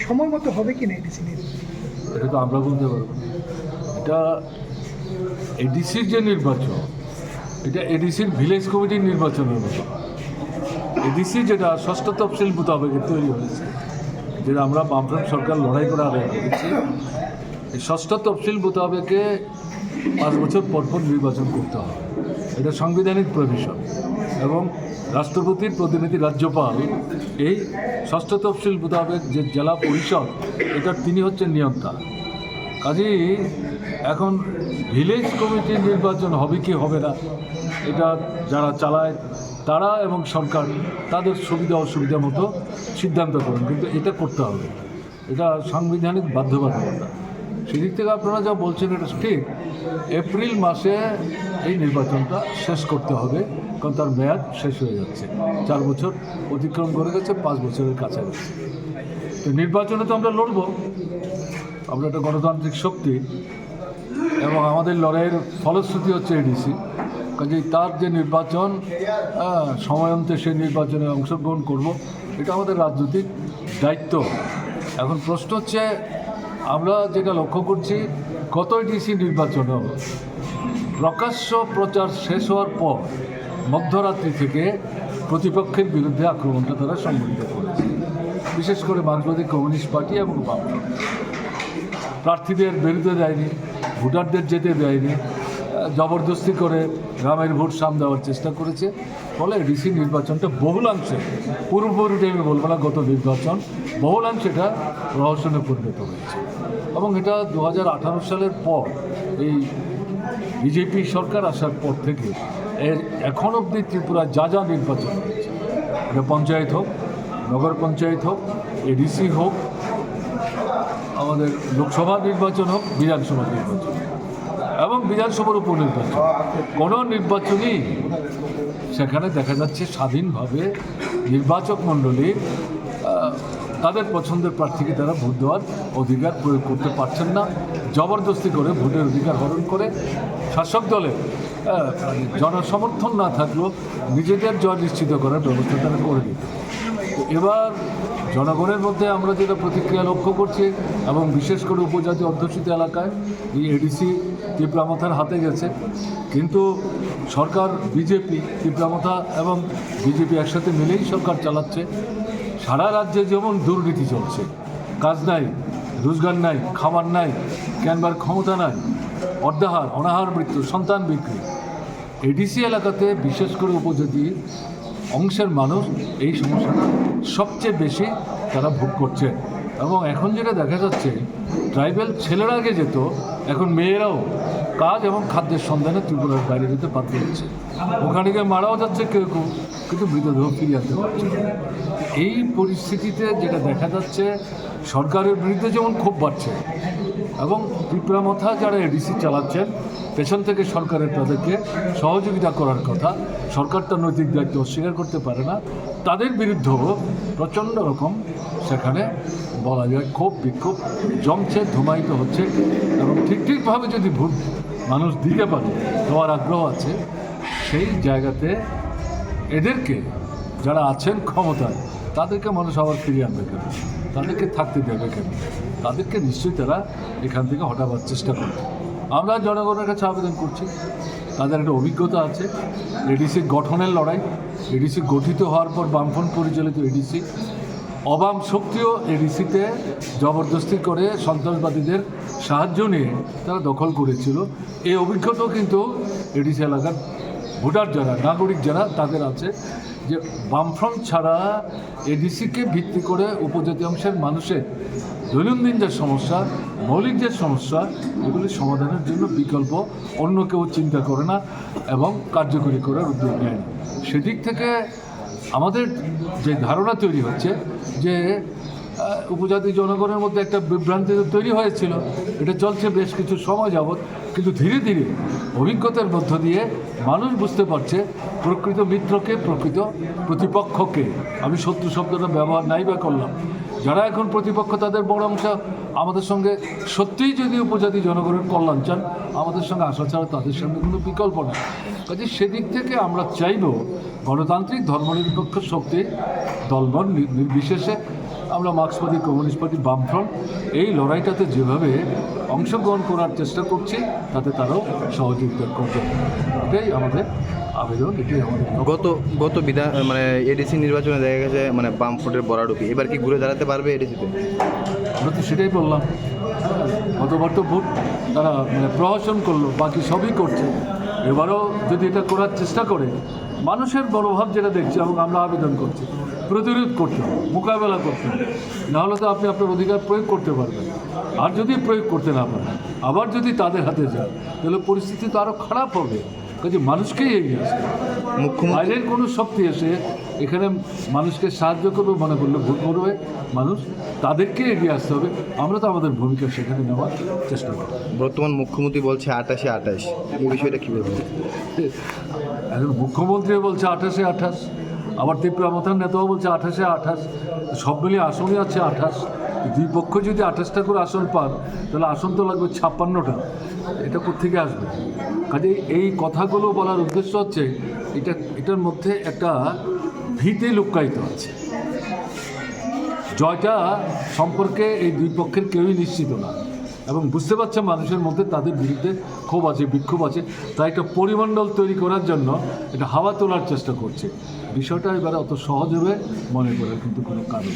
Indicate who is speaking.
Speaker 1: সময় মতো হবে কি না এডিসি
Speaker 2: এটা তো আমরা বলতে পারবো না। এটা এডিসির যে নির্বাচন, এটা এডিসির ভিলেজ কমিটির নির্বাচনের মতো। এডিসি যেটা ষষ্ঠ তফসিল মোতাবেক তৈরি হয়েছে, যেটা আমরা বামফ্রন্ট সরকার লড়াই করে আদায় করেছি, এই ষষ্ঠ তফসিল মোতাবেকে 5 বছর পর পর নির্বাচন করতে হবে। এটা সাংবিধানিক প্রভিশন এবং রাষ্ট্রপতির প্রতিনিধি রাজ্যপাল এই ষষ্ঠ তফসিল মোতাবেক যে জেলা পরিষদ, এটার তিনি হচ্ছেন নিয়ন্তা। কাজেই এখন ভিলেজ কমিটির নির্বাচন হবে কি হবে না, এটা যারা চালায় তারা এবং সরকার তাদের সুবিধা অসুবিধা মতো সিদ্ধান্ত করেন, কিন্তু এটা করতে হবে, এটা সাংবিধানিক বাধ্যবাধকতা। সেদিক থেকে আপনারা যা বলছেন এটা ঠিক। এপ্রিল মাসে এই নির্বাচনটা শেষ করতে হবে, কারণ তার মেয়াদ শেষ হয়ে যাচ্ছে। 4 বছর অতিক্রম করে গেছে, 5 বছরের কাছাকাছি। তো নির্বাচনে তো আমরা লড়ব, আমরা একটা গণতান্ত্রিক শক্তি এবং আমাদের লড়াইয়ের ফলশ্রুতি হচ্ছে এডিসি। কাজেই তার যে নির্বাচন, সময়ন্তে সেই নির্বাচনে অংশগ্রহণ করব, এটা আমাদের রাজনৈতিক দায়িত্ব। এখন প্রশ্ন হচ্ছে, আমরা যেটা লক্ষ্য করছি, গত এডিসি নির্বাচনে প্রকাশ্য প্রচার শেষ হওয়ার পর মধ্যরাত্রি থেকে প্রতিপক্ষের বিরুদ্ধে আক্রমণটা তারা সংগঠিত করেছে, বিশেষ করে মার্ক্সবাদী কমিউনিস্ট পার্টি এবং বামফ্রন্ট। প্রার্থীদের বেরোতে দেয়নি, ভোটারদের যেতে দেয়নি, জবরদস্তি করে গ্রামের ভোট সাম দেওয়ার চেষ্টা করেছে। ফলে ডিসি নির্বাচনটা বহুলাংশে, পুরোপুরিটা আমি বলবো না গত নির্বাচন, বহুলাংশে এটা রহস্যনে পরিণত হয়েছে। এবং এটা 2018 সালের পর, এই বিজেপি সরকার আসার পর থেকে এর এখন অবধি ত্রিপুরা যা যা নির্বাচন হয়েছে, এটা পঞ্চায়েত হোক, নগর পঞ্চায়েত হোক, এডিসি হোক, আমাদের লোকসভা নির্বাচন হোক, বিধানসভা নির্বাচন এবং বিধানসভার উপনির্বাচন, কোনো নির্বাচনই সেখানে দেখা যাচ্ছে স্বাধীনভাবে নির্বাচক মণ্ডলী তাদের পছন্দের প্রার্থীকে তারা ভোট দেওয়ার অধিকার প্রয়োগ করতে পারছেন না। জবরদস্তি করে ভোটের অধিকার হরণ করে শাসক দলের জনসমর্থন না থাকলেও নিজেদের জয় নিশ্চিত করার ব্যবস্থা তারা করে দিত। তো এবার জনগণের মধ্যে আমরা যেটা প্রতিক্রিয়া লক্ষ্য করছি, এবং বিশেষ করে উপজাতি অধ্যুষিত এলাকায় এই এডিসি তীব্রামাথার হাতে গেছে, কিন্তু সরকার বিজেপি, তীব্রামাথা এবং বিজেপি একসাথে মিলেই সরকার চালাচ্ছে। সারা রাজ্যে যেমন দুর্নীতি চলছে, কাজ নাই, রোজগার নাই, খাবার নাই, কেনবার ক্ষমতা নাই, অর্ধাহার, অনাহার মৃত্যু, সন্তান বিক্রি। এডিসি এলাকাতে বিশেষ করে উপজাতি অংশের মানুষ এই সমস্যাটা সবচেয়ে বেশি তারা ভোগ করছে। এবং এখন যেটা দেখা যাচ্ছে, ট্রাইবেল ছেলেরা আগে যেত, এখন মেয়েরাও কাজ এবং খাদ্যের সন্ধানে ত্রিপুরার বাইরে যেতে বাধ্য হচ্ছে। ওখানে গিয়ে মারাও যাচ্ছে কেউ কেউ, কিন্তু মৃতদেহ ফিরিয়ে আনতে পারছে না। এই পরিস্থিতিতে যেটা দেখা যাচ্ছে, সরকারের বিরুদ্ধে যেমন ক্ষোভ বাড়ছে, এবং তীব্রামাথা যারা এডিসি চালাচ্ছেন, পেছন থেকে সরকারের তাদেরকে সহযোগিতা করার কথা, সরকার তার নৈতিক দায়িত্ব অস্বীকার করতে পারে না, তাদের বিরুদ্ধেও প্রচণ্ড রকম সেখানে বলা যায় ক্ষোভ বিক্ষোভ জমছে, ধুমায়িত হচ্ছে। এবং ঠিকভাবে যদি ভোট মানুষ দিতে পারে, দেওয়ার আগ্রহ আছে, সেই জায়গাতে এদেরকে যারা আছেন ক্ষমতায়, তাদেরকে মানুষ আবার ফিরিয়ে আনবে কেন, তাদেরকে থাকতে দেবে কেন, তাদেরকে নিশ্চয়ই তারা এখান থেকে হটাবার চেষ্টা করবে। আমরা জনগণের কাছে আবেদন করছি, তাদের একটা অভিজ্ঞতা আছে এডিসি গঠনের লড়াই। এডিসি গঠিত হওয়ার পর বামফ্রন্ট পরিচালিত এডিসি, অবাম শক্তিও এডিসিতে জবরদস্তি করে সন্ত্রাসবাদীদের সাহায্য নিয়ে তারা দখল করেছিল। এই অভিজ্ঞতাও কিন্তু এডিসি এলাকার ভোটার যারা, নাগরিক যারা, তাদের আছে যে বামফ্রন্ট ছাড়া এডিসিকে ভিত্তি করে উপজাতি অংশের মানুষের দৈনন্দিন যে সমস্যা, মৌলিক যে সমস্যা, এগুলি সমাধানের জন্য বিকল্প অন্য কেউ চিন্তা করে না এবং কার্যকরী করার উদ্যোগ নেয় না। সেদিক থেকে আমাদের যে ধারণা তৈরি হচ্ছে যে উপজাতি জনগণের মধ্যে একটা বিভ্রান্তি তৈরি হয়েছিল, এটা চলছে বেশ কিছু সময় যাবৎ, কিন্তু ধীরে ধীরে অভিজ্ঞতার মধ্য দিয়ে মানুষ বুঝতে পারছে প্রকৃত মিত্রকে, প্রকৃত প্রতিপক্ষকে। আমি শত্রু শব্দটা ব্যবহার নাই বা করলাম, যারা এখন প্রতিপক্ষ তাদের বড় অংশ আমাদের সঙ্গে সত্যিই যদি উপজাতি জনগণের কল্যাণ চান, আমাদের সঙ্গে আসা ছাড়া তাদের সামনে কোনো বিকল্প নেই। কাজে সেদিক থেকে আমরা চাইব গণতান্ত্রিক ধর্মনিরপেক্ষ শক্তি দলবল নির্বিশেষে আমরা মার্ক্সবাদী কমিউনিস্ট পার্টি বামফ্রন্ট এই লড়াইটাতে যেভাবে অংশগ্রহণ করার চেষ্টা করছি তাতে তারাও সহযোগিতা করবে, এটাই আমাদের আবেদন, এটাই আমাদের
Speaker 1: গত মানে এডিসি নির্বাচনে দেখা গেছে মানে বামফ্রন্টের বরাডুপি, এবার কি ঘুরে দাঁড়াতে পারবে এডিসিতে?
Speaker 2: আমরা তো সেটাই বললাম, গতবার তো ভোট তারা মানে প্রহসন করলো, বাকি সবই করছে, এবারও যদি এটা করার চেষ্টা করে মানুষের মনোভাব যেটা দেখছি এবং আমরা আবেদন করছি প্রতিরোধ করতে হবে, মোকাবেলা করতে হবে, নাহলে তো আপনি আপনার অধিকার প্রয়োগ করতে পারবেন। আর যদি প্রয়োগ করতে না পারেন, আবার যদি তাদের হাতে যায় তাহলে পরিস্থিতি তো আরও খারাপ হবে। কাজে মানুষকেই এগিয়ে আসতে হবে। বাইরের কোনো শক্তি এসে এখানে মানুষকে সাহায্য করবে মনে করলে ভুল করবে মানুষ, তাদেরকে এগিয়ে আসতে হবে। আমরা তো আমাদের ভূমিকা সেখানে নেওয়ার চেষ্টা করব।
Speaker 1: বর্তমান মুখ্যমন্ত্রী বলছে 28-28, এই বিষয়টা কী বলবেন?
Speaker 2: এখন মুখ্যমন্ত্রী বলছে 28-28, আবার ত্রিপুরা মথার নেতাও বলছে 28-28, সব মিলিয়ে আসনই আছে 28। দুই পক্ষ যদি 28টা করে আসন পান তাহলে আসন তো লাগবে 56টা, এটা কোত্থেকে আসবে? কাজে এই কথাগুলো বলার উদ্দেশ্য হচ্ছে এটার মধ্যে একটা ভীতি লুক্কায়িত আছে। জয়টা সম্পর্কে এই দুই পক্ষের কেউই নিশ্চিত না এবং বুঝতে পারছে মানুষের মধ্যে তাদের বিরুদ্ধে ক্ষোভ আছে, বিক্ষোভ আছে, তাই একটা পরিমণ্ডল তৈরি করার জন্য এটা হাওয়া তোলার চেষ্টা করছে। বিষয়টা এবারে অত সহজ হবে মনে করার কিন্তু কোনো কারণ